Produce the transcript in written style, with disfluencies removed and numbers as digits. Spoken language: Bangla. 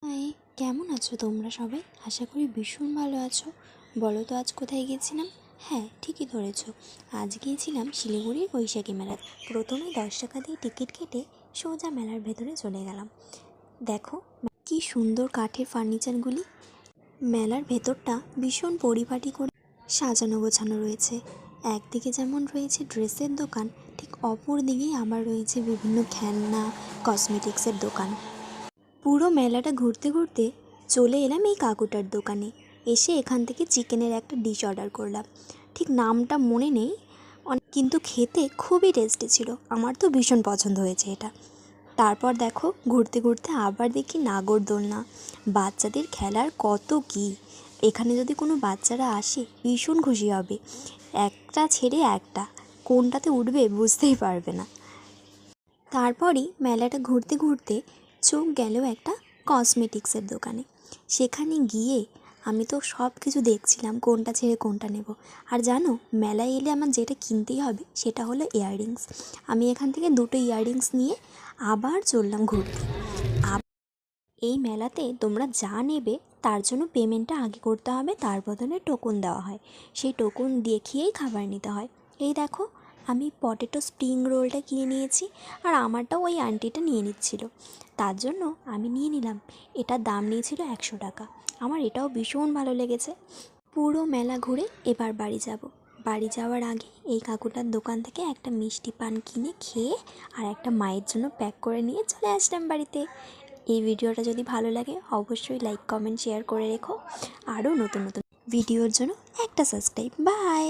হাই, কেমন আছো তোমরা সবাই? আশা করি ভীষণ ভালো আছো। বলো তো আজ কোথায় গেছিলাম? হ্যাঁ, ঠিকই ধরেছো, আজ গিয়েছিলাম শিলিগুড়ির বৈশাখী মেলায়। প্রথমে 10 টাকা দিয়ে টিকিট কেটে সোজা মেলার ভেতরে চলে গেলাম। দেখো কি সুন্দর কাঠের ফার্নিচারগুলি। মেলার ভেতরটা ভীষণ পরিপাটি করে সাজানো গোছানো রয়েছে। একদিকে যেমন রয়েছে ড্রেসের দোকান, ঠিক অপর দিকেই আবার রয়েছে বিভিন্ন খেলনা, কসমেটিক্সের দোকান। পুরো মেলাটা ঘুরতে ঘুরতে চলে এলাম এই কাকুটার দোকানে। এসে এখান থেকে চিকেনের একটা ডিশ অর্ডার করলাম। ঠিক নামটা মনে নেই, কিন্তু খেতে খুবই টেস্টি ছিল। আমার তো ভীষণ পছন্দ হয়েছে এটা। তারপর দেখো ঘুরতে ঘুরতে আবার দেখি নাগরদোলনা, বাচ্চাদের খেলার কত কী। এখানে যদি কোনো বাচ্চারা আসে ভীষণ খুশি হবে, একটা ছেড়ে একটা, কোনটাতে উঠবে বুঝতেই পারবে না। তারপরই মেলাটা ঘুরতে ঘুরতে চোখ গেল একটা কসমেটিক্সের দোকানে। সেখানে গিয়ে আমি তো সব কিছু দেখছিলাম, কোনটা ছেড়ে কোনটা নেব। আর জানো, মেলায় এলে আমার যেটা কিনতেই হবে সেটা হলো ইয়াররিংস। আমি এখান থেকে দুটো ইয়াররিংস নিয়ে আবার চললাম ঘুরতে। এই মেলাতে তোমরা যা নেবে তার জন্য পেমেন্টটা আগে করতে হবে, তার বদলে টোকন দেওয়া হয়। সেই টোকন দেখিয়েই খাবার নিতে হয়। এই দেখো, আমি পটেটো স্প্রিং রোলটা কিনে নিয়েছি, আর আমারটাও ওই আন্টিটা নিয়ে নিচ্ছিল, তার জন্য আমি নিয়ে নিলাম। এটার দাম নিয়েছিল 100 টাকা। আমার এটাও ভীষণ ভালো লেগেছে। পুরো মেলা ঘুরে এবার বাড়ি যাব। বাড়ি যাওয়ার আগে এই কাকুটার দোকান থেকে একটা মিষ্টি পান কিনে খেয়ে আর একটা মায়ের জন্য প্যাক করে নিয়ে চলে আসলাম বাড়িতে। এই ভিডিওটা যদি ভালো লাগে অবশ্যই লাইক, কমেন্ট, শেয়ার করে রেখো। আরও নতুন নতুন ভিডিওর জন্য একটা সাবস্ক্রাইব। বাই।